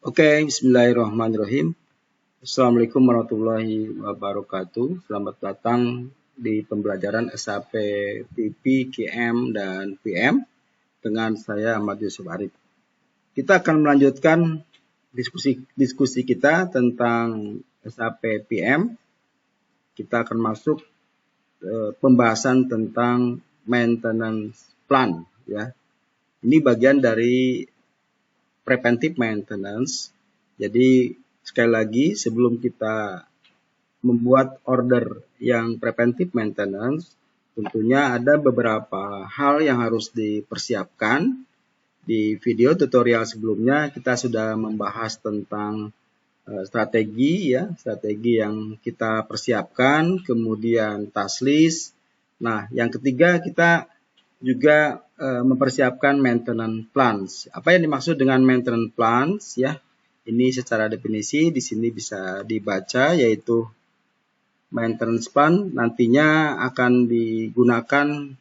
Oke, bismillahirrahmanirrahim. Assalamualaikum warahmatullahi wabarakatuh. Selamat datang di pembelajaran SAP PP, QM, dan PM dengan saya Ahmad Yusuf Arif. Kita akan melanjutkan diskusi kita tentang SAP PM. Kita akan masuk pembahasan tentang maintenance plan, ya. Ini bagian dari preventive maintenance. Jadi sekali lagi sebelum kita membuat order yang preventive maintenance, tentunya ada beberapa hal yang harus dipersiapkan. Di video tutorial sebelumnya kita sudah membahas tentang strategi yang kita persiapkan, kemudian task list. Nah, yang ketiga kita juga mempersiapkan maintenance plans. Apa yang dimaksud dengan maintenance plans, ya? Ini secara definisi di sini bisa dibaca, yaitu maintenance plan nantinya akan digunakan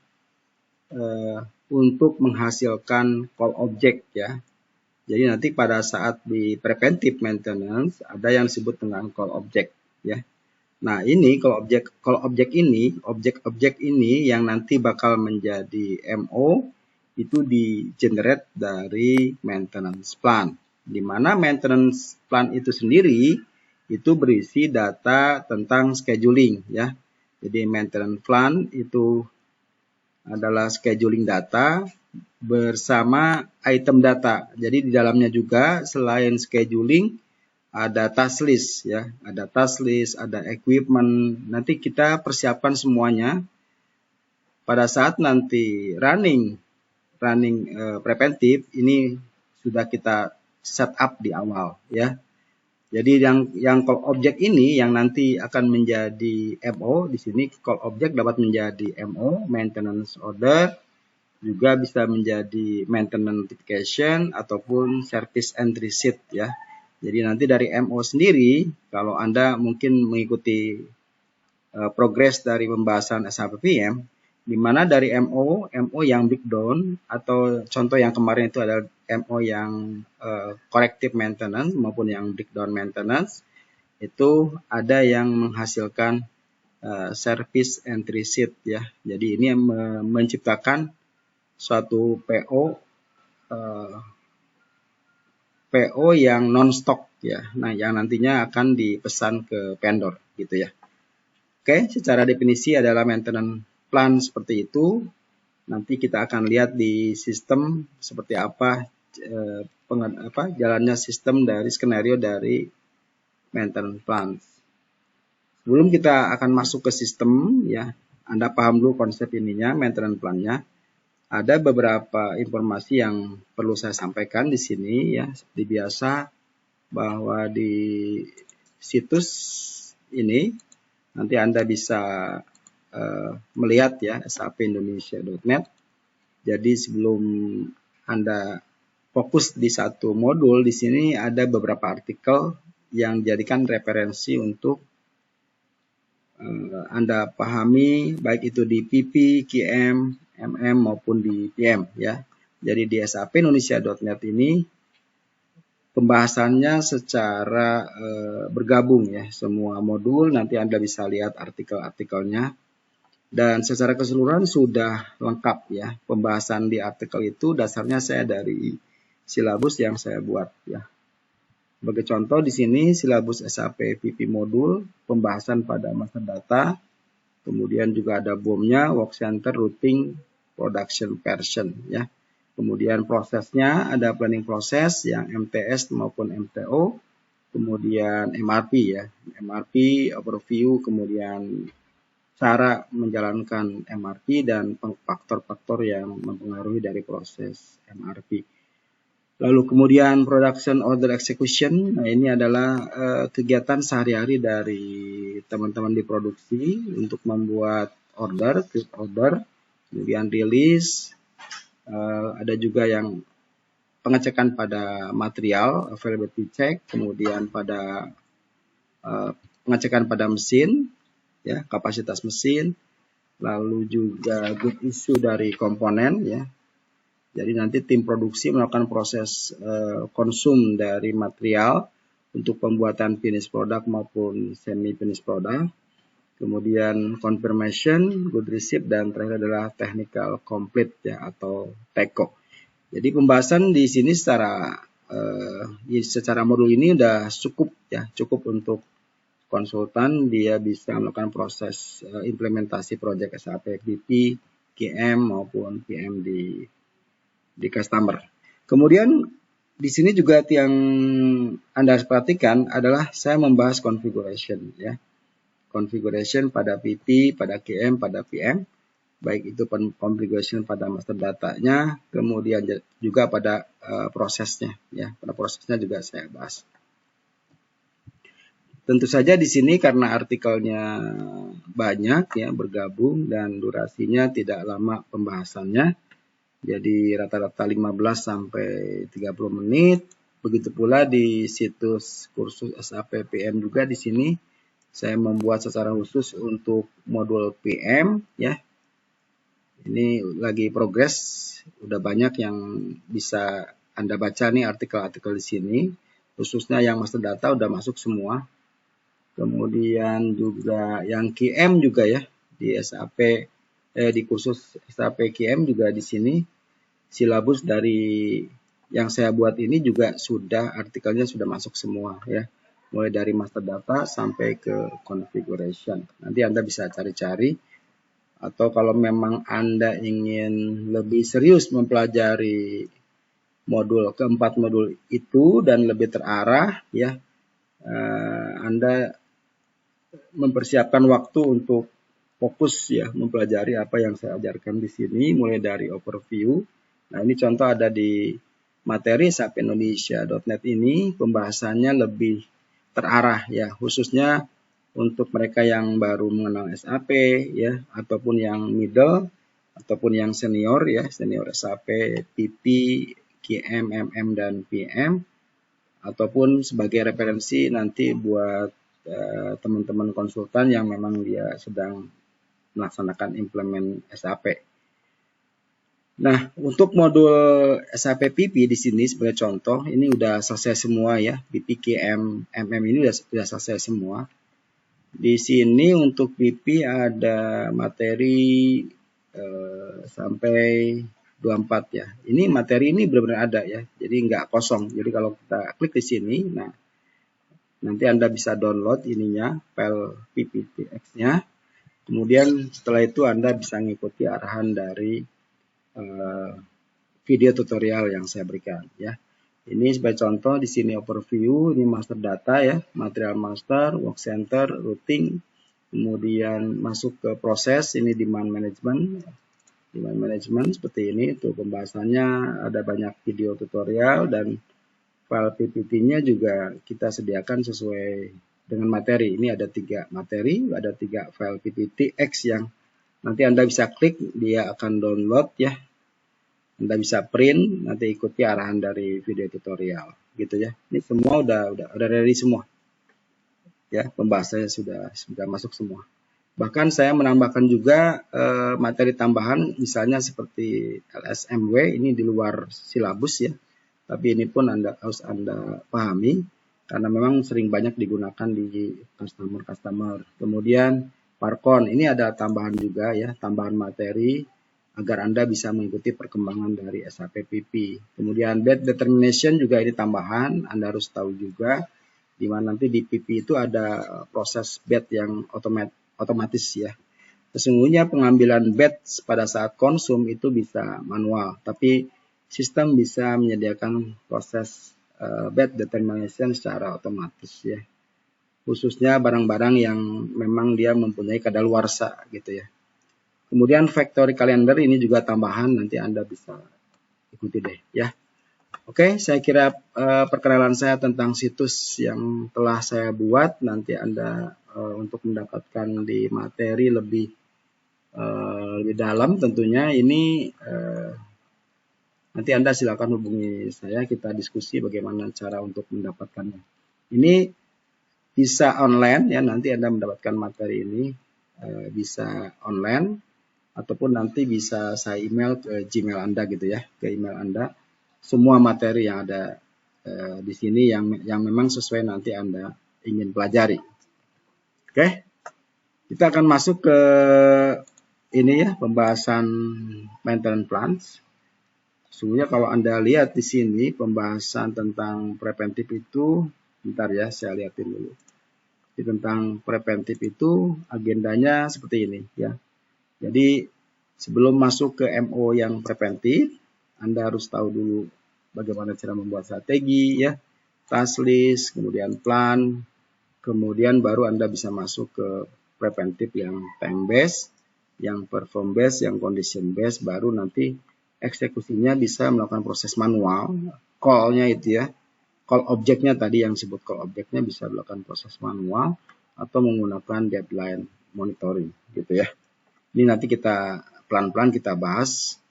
untuk menghasilkan call object, ya. Jadi nanti pada saat di preventive maintenance ada yang disebut dengan call object, ya. Nah, ini call object ini, objek-objek ini yang nanti bakal menjadi MO itu di generate dari maintenance plan. Di mana maintenance plan itu sendiri itu berisi data tentang scheduling, ya. Jadi maintenance plan itu adalah scheduling data bersama item data. Jadi di dalamnya juga selain scheduling ada task list, ya, ada task list, ada equipment. Nanti kita persiapkan semuanya pada saat nanti running preventif ini sudah kita set up di awal, ya. Jadi yang call object ini yang nanti akan menjadi MO, di sini call object dapat menjadi MO, maintenance order, juga bisa menjadi maintenance notification ataupun service entry sheet, ya. Jadi nanti dari MO sendiri, kalau Anda mungkin mengikuti progres dari pembahasan SAP PM, di mana dari MO yang breakdown atau contoh yang kemarin itu adalah MO yang corrective maintenance maupun yang breakdown maintenance, itu ada yang menghasilkan service entry sheet, ya. Jadi ini menciptakan suatu PO yang non-stock, ya. Nah, yang nantinya akan dipesan ke vendor, gitu, ya. Oke, secara definisi adalah maintenance plan seperti itu. Nanti kita akan lihat di sistem seperti apa jalannya sistem dari skenario dari maintenance plan. Sebelum kita akan masuk ke sistem, ya, Anda paham dulu konsep ininya, maintenance plan-nya. Ada beberapa informasi yang perlu saya sampaikan di sini, ya. Seperti biasa bahwa di situs ini nanti Anda bisa melihat, ya, sapindonesia.net. Jadi sebelum Anda fokus di satu modul, di sini ada beberapa artikel yang dijadikan referensi untuk Anda pahami, baik itu di PP, QM, MM maupun di PM, ya. Jadi di sapindonesia.net ini pembahasannya secara bergabung, ya, semua modul. Nanti Anda bisa lihat artikel-artikelnya. Dan secara keseluruhan sudah lengkap, ya. Pembahasan di artikel itu dasarnya saya dari silabus yang saya buat, ya. Sebagai contoh di sini silabus SAP PP modul, pembahasan pada master data, kemudian juga ada BOM-nya, work center, routing, production version, ya. Kemudian prosesnya ada planning proses yang MTS maupun MTO, kemudian MRP, ya. MRP, overview, kemudian cara menjalankan MRP dan faktor-faktor yang mempengaruhi dari proses MRP. Lalu kemudian production order execution, nah ini adalah kegiatan sehari-hari dari teman-teman di produksi untuk membuat order, kemudian release, ada juga yang pengecekan pada material, availability check, kemudian pada pengecekan pada mesin, ya, kapasitas mesin, lalu juga good issue dari komponen, ya. Jadi nanti tim produksi melakukan proses konsum dari material untuk pembuatan finished product maupun semi finished product. Kemudian confirmation, good receipt, dan terakhir adalah technical complete ya atau TECO. Jadi pembahasan di sini secara modul ini udah cukup ya, cukup untuk konsultan. Dia bisa melakukan proses implementasi proyek SAP PP, QM maupun PM di customer. Kemudian di sini juga yang Anda perhatikan adalah saya membahas configuration ya. Configuration pada PP, pada QM, pada PM, baik itu configuration pada master datanya, kemudian juga pada prosesnya ya. Pada prosesnya juga saya bahas. Tentu saja di sini karena artikelnya banyak ya, bergabung, dan durasinya tidak lama pembahasannya. Jadi rata-rata 15 sampai 30 menit. Begitu pula di situs kursus SAP PM juga di sini saya membuat secara khusus untuk modul PM ya. Ini lagi progres, udah banyak yang bisa Anda baca nih artikel-artikel di sini. Khususnya yang master data udah masuk semua. Kemudian juga yang QM juga ya di SAP di kursus SAP QM juga di sini silabus dari yang saya buat ini juga sudah artikelnya sudah masuk semua ya. Mulai dari master data sampai ke configuration. Nanti Anda bisa cari-cari, atau kalau memang Anda ingin lebih serius mempelajari keempat modul itu dan lebih terarah ya, Anda mempersiapkan waktu untuk fokus ya mempelajari apa yang saya ajarkan di sini, mulai dari overview. Nah, ini contoh ada di materi sapindonesia.net ini, pembahasannya lebih terarah ya, khususnya untuk mereka yang baru mengenal SAP ya, ataupun yang middle ataupun yang senior ya, senior SAP, PP, QM, MM, dan PM, ataupun sebagai referensi nanti buat teman-teman konsultan yang memang dia sedang melaksanakan implement SAP. Nah, untuk modul SAP PP di sini sebagai contoh, ini udah selesai semua ya. PP, QM, MM ini udah selesai semua. Di sini untuk PP ada materi sampai 24 ya. Ini materi ini benar-benar ada ya. Jadi nggak kosong. Jadi kalau kita klik di sini, nah nanti Anda bisa download ininya, file PPTX-nya. Kemudian setelah itu Anda bisa mengikuti arahan dari video tutorial yang saya berikan ya. Ini sebagai contoh di sini overview, ini master data ya, material master, work center, routing, kemudian masuk ke proses, ini demand management. Demand management seperti ini, tuh pembahasannya ada banyak video tutorial, dan file PPT-nya juga kita sediakan sesuai dengan materi. Ini ada 3 materi, ada 3 file PPTX yang nanti Anda bisa klik, dia akan download ya. Anda bisa print, nanti ikuti arahan dari video tutorial gitu ya. Ini semua udah ready semua. Ya, pembahasannya sudah masuk semua. Bahkan saya menambahkan juga materi tambahan, misalnya seperti LSMW, ini di luar silabus ya. Tapi ini pun harus Anda pahami karena memang sering banyak digunakan di customer. Kemudian Parcon, ini ada tambahan juga ya, tambahan materi agar Anda bisa mengikuti perkembangan dari SAP PP. Kemudian bed determination juga ini tambahan, Anda harus tahu juga, di mana nanti di PP itu ada proses bed yang otomatis ya. Sesungguhnya pengambilan bed pada saat konsum itu bisa manual, tapi sistem bisa menyediakan proses bed determination secara otomatis ya. Khususnya barang-barang yang memang dia mempunyai kadaluarsa gitu ya. Kemudian factory calendar ini juga tambahan, nanti Anda bisa ikuti deh ya. Oke, saya kira perkenalan saya tentang situs yang telah saya buat. Nanti Anda untuk mendapatkan di materi lebih dalam tentunya ini nanti Anda silakan hubungi saya, kita diskusi bagaimana cara untuk mendapatkannya. Ini bisa online ya, nanti Anda mendapatkan materi ini bisa online ataupun nanti bisa saya email ke Gmail Anda gitu ya, ke email Anda semua materi yang ada di sini yang memang sesuai nanti Anda ingin pelajari. Oke, kita akan masuk ke ini ya, pembahasan maintenance plans. Sesungguhnya kalau Anda lihat di sini pembahasan tentang preventif itu, bentar ya, saya lihatin dulu. Tentang preventif itu agendanya seperti ini ya. Jadi sebelum masuk ke MO yang preventif, Anda harus tahu dulu bagaimana cara membuat strategi ya, task list, kemudian plan, kemudian baru Anda bisa masuk ke preventif yang time based, yang perform based, yang condition based, baru nanti eksekusinya bisa melakukan proses manual, call-nya itu ya. Call objeknya tadi yang disebut call objeknya bisa melakukan proses manual atau menggunakan deadline monitoring gitu ya. Ini nanti kita pelan-pelan kita bahas.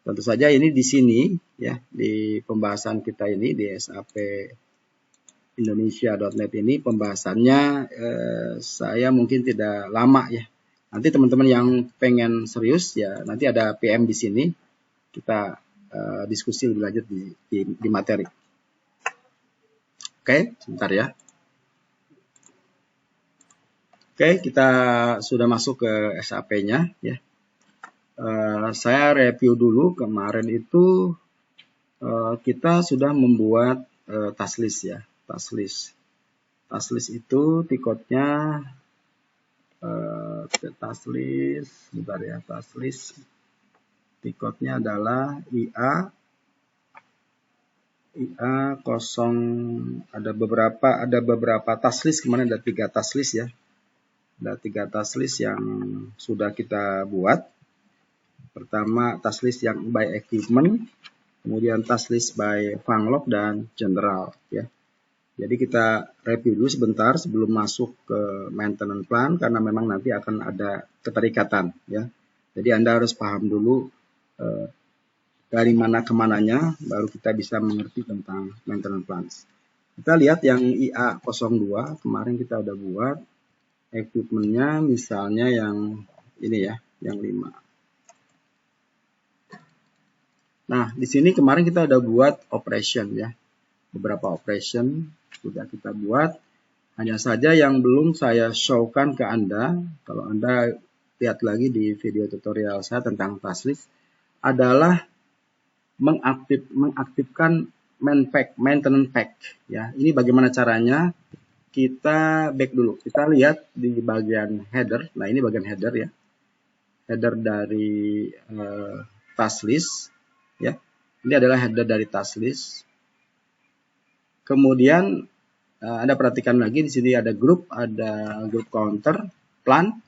Tentu saja ini di sini ya, di pembahasan kita ini di SAP Indonesia.net ini pembahasannya saya mungkin tidak lama ya. Nanti teman-teman yang pengen serius ya nanti ada PM di sini kita diskusi lebih lanjut di materi. Oke, sebentar ya. Oke, kita sudah masuk ke SAP-nya ya. Saya review dulu kemarin itu kita sudah membuat task list ya, task list. Task list itu tiketnya task list, bentar ya, task list. Tiketnya adalah IA 0 ada beberapa task list, kemarin ada 3 task list ya. Ada 3 task list yang sudah kita buat. Pertama task list yang by equipment, kemudian task list by funlock dan general ya. Jadi kita review dulu sebentar sebelum masuk ke maintenance plan karena memang nanti akan ada keterikatan ya. Jadi Anda harus paham dulu dari mana ke mananya baru kita bisa mengerti tentang maintenance plans. Kita lihat yang IA02 kemarin kita udah buat equipmentnya misalnya yang ini ya, yang 5. Nah, di sini kemarin kita udah buat operation ya. Beberapa operation sudah kita buat. Hanya saja yang belum saya showkan ke Anda, kalau Anda lihat lagi di video tutorial saya tentang task list, adalah mengaktifkan maintenance pack ya. Ini bagaimana caranya? Kita back dulu. Kita lihat di bagian header. Nah, ini bagian header ya. Header dari task list ya. Ini adalah header dari task list. Kemudian Anda perhatikan lagi di sini ada grup counter, plan.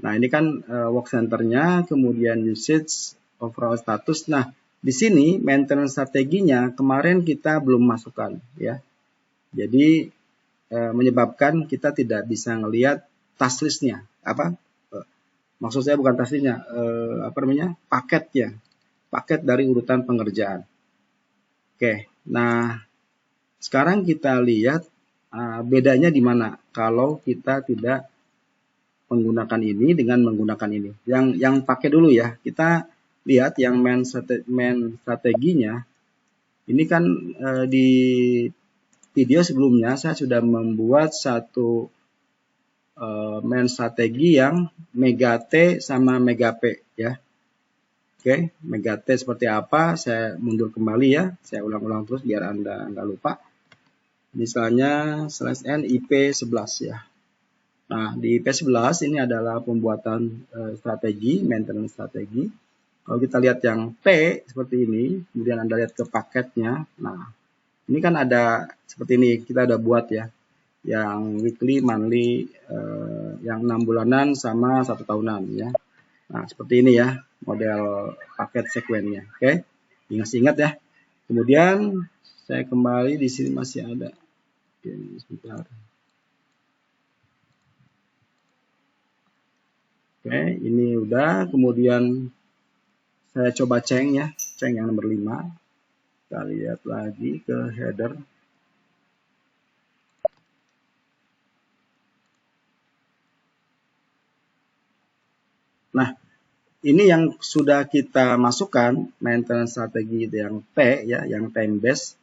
Nah, ini kan work center-nya, kemudian usage, overall status. Nah, di sini maintenance strateginya kemarin kita belum masukkan ya. Jadi menyebabkan kita tidak bisa ngelihat task list-nya. Maksud saya bukan task list-nya, paketnya. Paket dari urutan pengerjaan. Oke, nah sekarang kita lihat bedanya di mana kalau kita tidak menggunakan ini dengan menggunakan ini. Yang pakai dulu ya, kita lihat yang main strateginya. Ini kan di video sebelumnya saya sudah membuat satu main strategi yang mega T sama mega P ya. Oke, mega T seperti apa? Saya mundur kembali ya. Saya ulang-ulang terus biar Anda nggak lupa. Misalnya /n IP11 ya. Nah, di IP11 ini adalah pembuatan strategi, maintenance strategi. Kalau kita lihat yang P seperti ini, kemudian Anda lihat ke paketnya. Nah, ini kan ada seperti ini, kita ada buat ya. Yang weekly, monthly, yang 6 bulanan sama 1 tahunan ya. Nah, seperti ini ya, model paket sekuennya. Oke, ingat-ingat ya. Kemudian saya kembali di sini masih ada. Oke, sebentar. Oke, ini udah. Kemudian saya coba ceng ya, ceng yang nomor 5. Kita lihat lagi ke header. Nah, ini yang sudah kita masukkan maintenance strategi yang T ya, yang time based.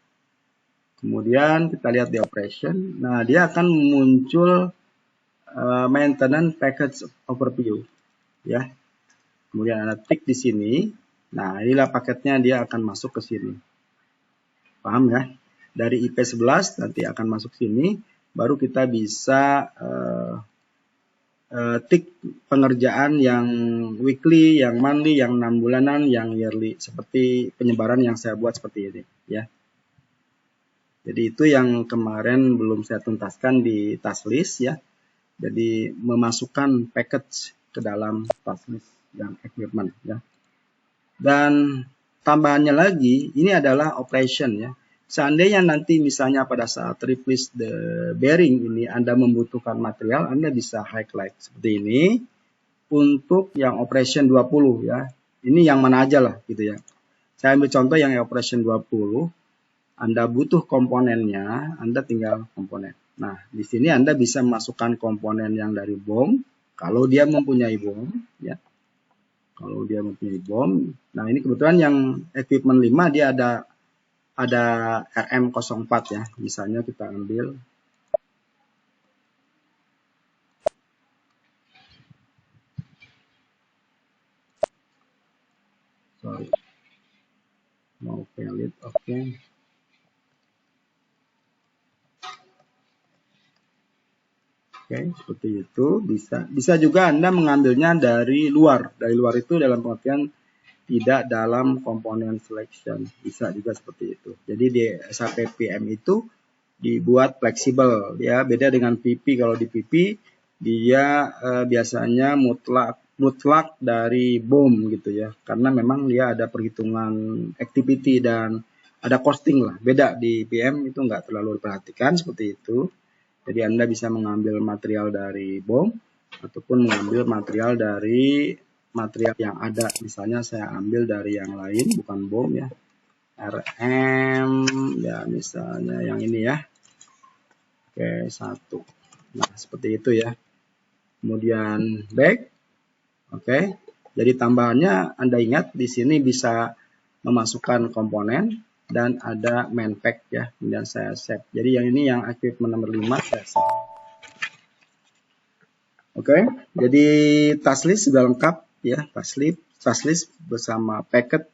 Kemudian kita lihat di operation. Nah, dia akan muncul maintenance package overview ya. Kemudian ada tick di sini. Nah, inilah paketnya, dia akan masuk ke sini. Paham ya? Dari IP11 nanti akan masuk sini, baru kita bisa tick pengerjaan yang weekly, yang monthly, yang 6 bulanan, yang yearly, seperti penyebaran yang saya buat seperti ini ya. Jadi itu yang kemarin belum saya tuntaskan di task list ya. Jadi memasukkan package ke dalam task list yang equipment ya. Dan tambahannya lagi, ini adalah operation ya. Seandainya nanti misalnya pada saat replace the bearing ini Anda membutuhkan material, Anda bisa highlight seperti ini untuk yang operation 20 ya. Ini yang mana aja lah gitu ya. Saya ambil contoh yang operation 20. Anda butuh komponennya, Anda tinggal komponen. Nah, di sini Anda bisa masukkan komponen yang dari BOM kalau dia mempunyai BOM ya. Kalau dia mempunyai BOM. Nah, ini kebetulan yang equipment 5 dia ada RM04 ya. Misalnya kita ambil mau valid, oke. Oke, seperti itu bisa juga Anda mengambilnya dari luar. Dari luar itu dalam pengertian tidak dalam komponen selection, bisa juga seperti itu. Jadi di SAP PM itu dibuat fleksibel ya, beda dengan PP. Kalau di PP dia biasanya mutlak dari BOM gitu ya, karena memang dia ada perhitungan activity dan ada costing lah. Beda di PM itu nggak terlalu diperhatikan seperti itu. Jadi Anda bisa mengambil material dari BOM ataupun mengambil material dari material yang ada. Misalnya saya ambil dari yang lain, bukan BOM ya. RM ya, misalnya yang ini ya. Oke, 1. Nah, seperti itu ya. Kemudian back. Oke. Jadi tambahannya Anda ingat di sini bisa memasukkan komponen dan ada main pack ya. Kemudian saya save. Jadi yang ini yang equipment nomor 5 saya save. Oke, jadi task list sudah lengkap ya, task list bersama packet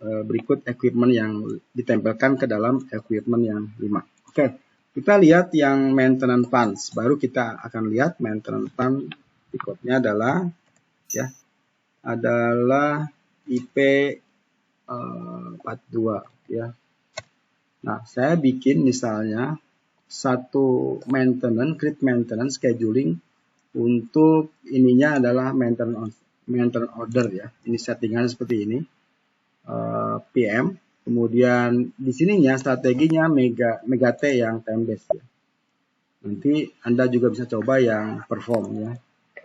berikut equipment yang ditempelkan ke dalam equipment yang 5. Oke, kita lihat yang maintenance funds. Baru kita akan lihat maintenance fund berikutnya adalah ya, adalah IP 42 ya. Nah, saya bikin misalnya satu create maintenance scheduling untuk ininya adalah maintenance order ya. Ini settingan seperti ini. PM. Kemudian di sininya strateginya mega T yang time based ya. Nanti Anda juga bisa coba yang perform ya.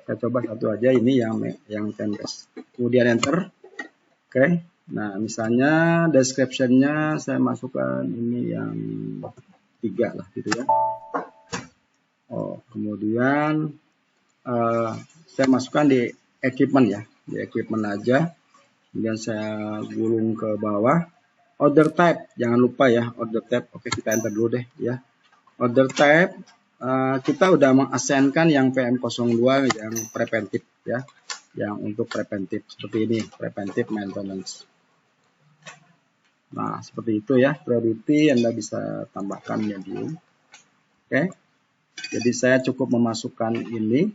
Saya coba satu aja, ini yang time based. Kemudian enter. Oke. Nah, misalnya description-nya saya masukkan ini yang 3 lah gitu ya. Kemudian saya masukkan di equipment ya, di equipment aja. Kemudian saya gulung ke bawah. Order type, jangan lupa ya, order type. Oke, kita enter dulu deh ya. Order type, kita udah mengasainkan yang PM02 yang preventif ya, yang untuk preventif seperti ini, preventive maintenance. Nah, seperti itu ya, priority Anda bisa tambahkan jadi. Oke, jadi saya cukup memasukkan ini.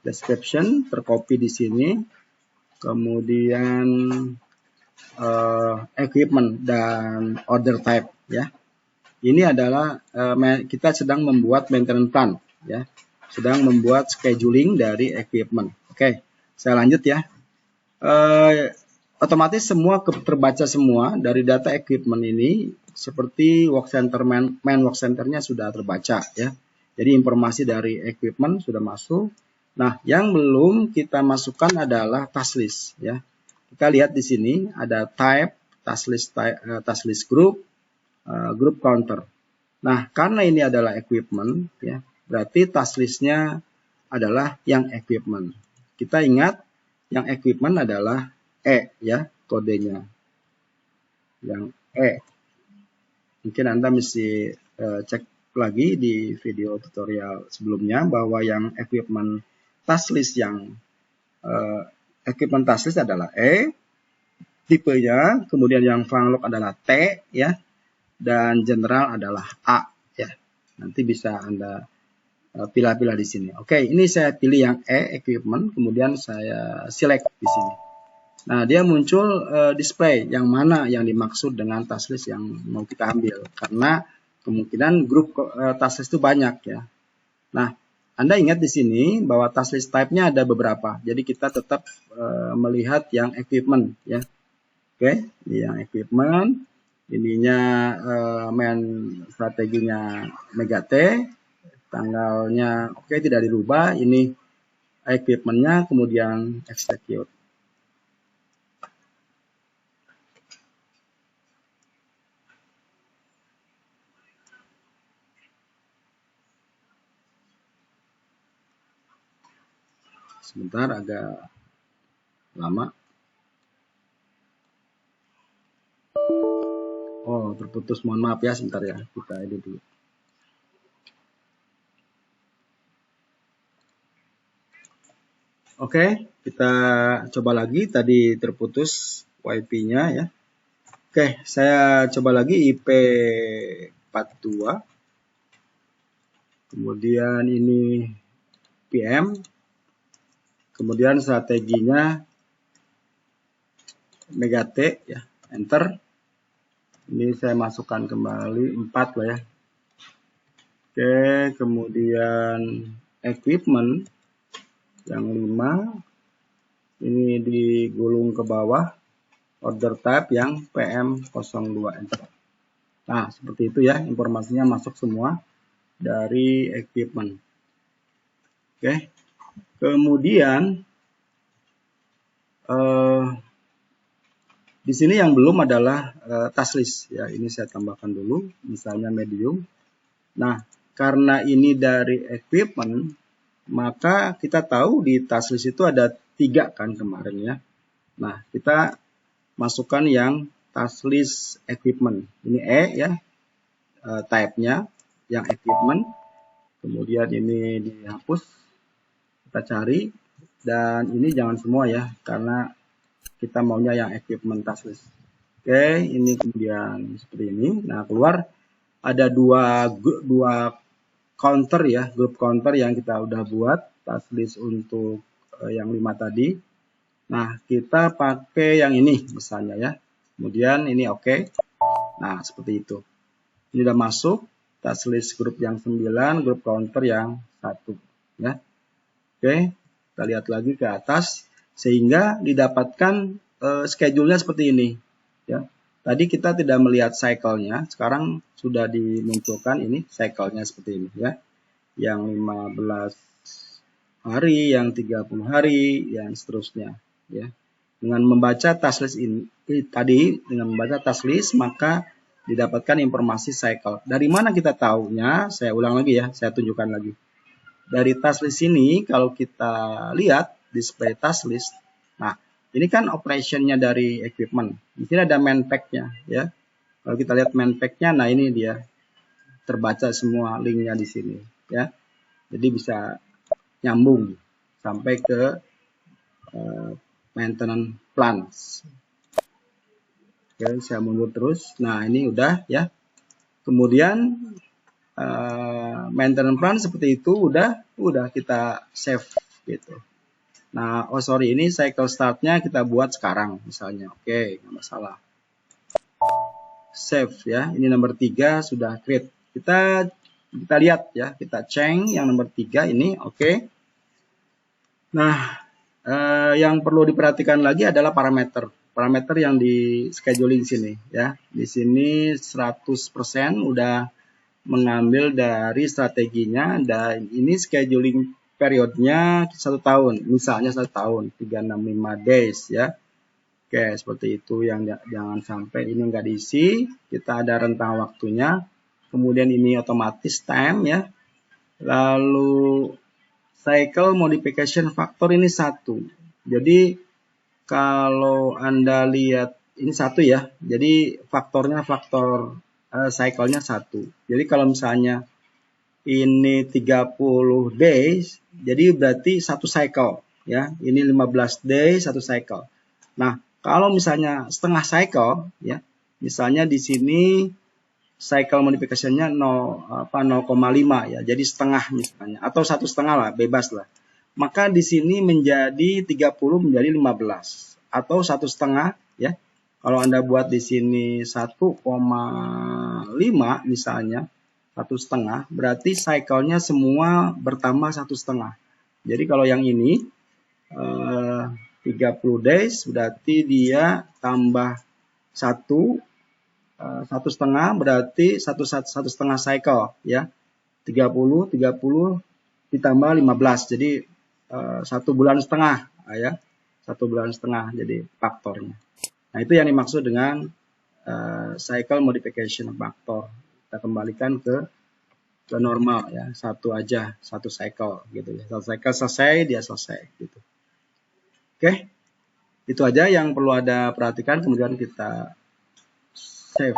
Description tercopy di sini, kemudian equipment dan order type ya. Ini adalah kita sedang membuat maintenance plan ya, sedang membuat scheduling dari equipment. Oke, saya lanjut ya. Otomatis semua terbaca semua dari data equipment ini, seperti work center main work centernya sudah terbaca ya. Jadi informasi dari equipment sudah masuk. Nah, yang belum kita masukkan adalah task list ya. Kita lihat di sini ada type, task list group, group counter. Nah, karena ini adalah equipment ya, berarti task listnya adalah yang equipment. Kita ingat yang equipment adalah E ya, kodenya. Yang E. Mungkin Anda mesti cek lagi di video tutorial sebelumnya bahwa yang equipment task list adalah E tipenya, kemudian yang funlock adalah T ya, dan general adalah A ya. Nanti bisa Anda pilih-pilih di sini. Oke, ini saya pilih yang E equipment, kemudian saya select di sini. Nah, dia muncul display yang mana yang dimaksud dengan task list yang mau kita ambil, karena kemungkinan grup task list itu banyak ya. Nah, Anda ingat di sini bahwa task list type-nya ada beberapa. Jadi kita tetap melihat yang equipment ya. Oke, ini yang equipment. Ininya main strateginya Megate. Tanggalnya oke, tidak dirubah. Ini equipment-nya, kemudian execute. Sebentar, agak lama. Oh, terputus. Mohon maaf ya, sebentar ya. Kita edit dulu. Oke, kita coba lagi. Tadi terputus WiFi-nya ya. Oke, saya coba lagi IP 42. Kemudian ini PM. Kemudian strateginya Megate ya, enter. Ini saya masukkan kembali 4 lah ya. Oke, kemudian equipment yang 5. Ini digulung ke bawah. Order type yang PM02 enter. Nah, seperti itu ya, informasinya masuk semua dari equipment. Oke. Kemudian di sini yang belum adalah task list ya. Ini saya tambahkan dulu, misalnya medium. Nah, karena ini dari equipment, maka kita tahu di task list itu ada 3 kan kemarin ya. Nah, kita masukkan yang task list equipment. Ini E ya, type-nya yang equipment. Kemudian ini dihapus, kita cari, dan ini jangan semua ya, karena kita maunya yang equipment task list. Oke, ini kemudian seperti ini. Nah, keluar ada dua counter ya, grup counter yang kita udah buat task list untuk yang 5 tadi. Nah, kita pakai yang ini misalnya ya. Kemudian ini oke. Nah, seperti itu. Ini udah masuk task list grup yang 9, grup counter yang 1 ya. Oke, kita lihat lagi ke atas sehingga didapatkan schedule-nya seperti ini ya. Tadi kita tidak melihat cycle-nya, sekarang sudah dimunculkan ini cycle-nya seperti ini ya. Yang 15 hari, yang 30 hari, yang seterusnya ya. Dengan membaca task list ini tadi, dengan membaca task list maka didapatkan informasi cycle. Dari mana kita tahunya? Saya ulang lagi ya, saya tunjukkan lagi. Dari task list ini kalau kita lihat display task list, nah ini kan operationnya dari equipment. Di sini ada main pack-nya ya. Kalau kita lihat main pack-nya, nah ini dia terbaca semua linknya di sini ya. Jadi bisa nyambung sampai ke maintenance plans. Oke, saya mundur terus. Nah, ini udah ya. Kemudian maintenance plan seperti itu udah kita save gitu. Nah, oh sorry, ini cycle startnya kita buat sekarang misalnya. Oke, nggak masalah. Save ya. Ini nomor 3 sudah create. Kita lihat ya, kita change yang nomor 3 ini. Oke. Nah, yang perlu diperhatikan lagi adalah parameter yang di scheduling sini ya. Di sini 100% udah mengambil dari strateginya, dan ini scheduling periodnya 1 tahun, misalnya 1 tahun 365 days ya. Oke, seperti itu, yang jangan sampai ini nggak diisi. Kita ada rentang waktunya, kemudian ini otomatis time ya. Lalu cycle modification factor ini 1 Jadi kalau Anda lihat ini satu ya. Jadi faktornya faktor cycle-nya satu. Jadi kalau misalnya ini 30 days, jadi berarti satu cycle ya. Ini 15 days satu cycle. Nah, kalau misalnya setengah cycle ya, misalnya di sini cycle modification-nya 0,5 ya. Jadi setengah misalnya atau 1,5 lah, bebas lah. Maka di sini menjadi 30 menjadi 15 atau 1,5 ya. Kalau Anda buat di sini 1,5 misalnya, 1,5 berarti cycle-nya semua bertambah 1,5. Jadi kalau yang ini 30 days berarti dia tambah 1,5 berarti 1,5 cycle ya. 30 ditambah 15 jadi 1,5 bulan ya. 1,5 bulan jadi faktornya. Nah, itu yang dimaksud dengan cycle modification factor. Kita kembalikan ke normal ya, satu aja, satu cycle gitu ya. Satu cycle selesai, dia selesai gitu. Oke. Itu aja yang perlu Anda perhatikan, kemudian kita save.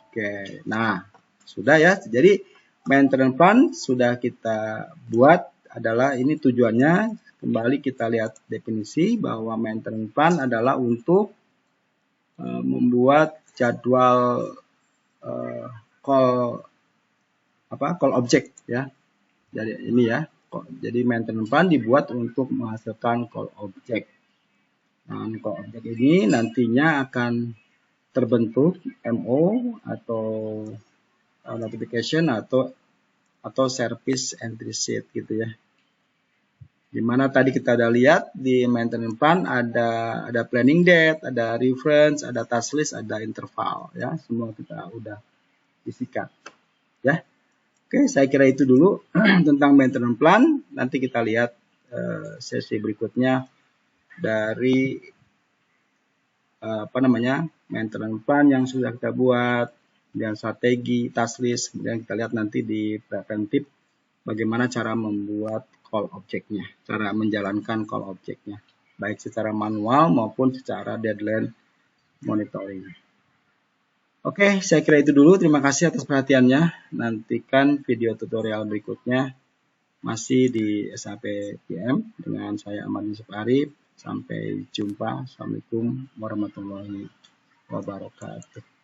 Oke. Nah, sudah ya. Jadi maintenance plan sudah kita buat, adalah ini tujuannya. Kembali kita lihat definisi bahwa maintenance plan adalah untuk membuat jadwal call object ya. Jadi ini ya. Jadi maintenance plan dibuat untuk menghasilkan call object. Nah, call object ini nantinya akan terbentuk MO atau notification atau service entry sheet gitu ya. Dimana tadi kita udah lihat di maintenance plan ada planning date, ada reference, ada task list, ada interval ya. Semua kita udah isikan ya. Oke, saya kira itu dulu tentang maintenance plan. Nanti kita lihat sesi berikutnya dari maintenance plan yang sudah kita buat, dan strategi, task list, kemudian kita lihat nanti di preventif bagaimana cara membuat call objeknya, cara menjalankan call objeknya, baik secara manual maupun secara deadline monitoring. Oke, saya kira itu dulu. Terima kasih atas perhatiannya. Nantikan video tutorial berikutnya masih di SAP PM dengan saya Ahmad Yusuf Arif. Sampai jumpa. Assalamualaikum warahmatullahi wabarakatuh.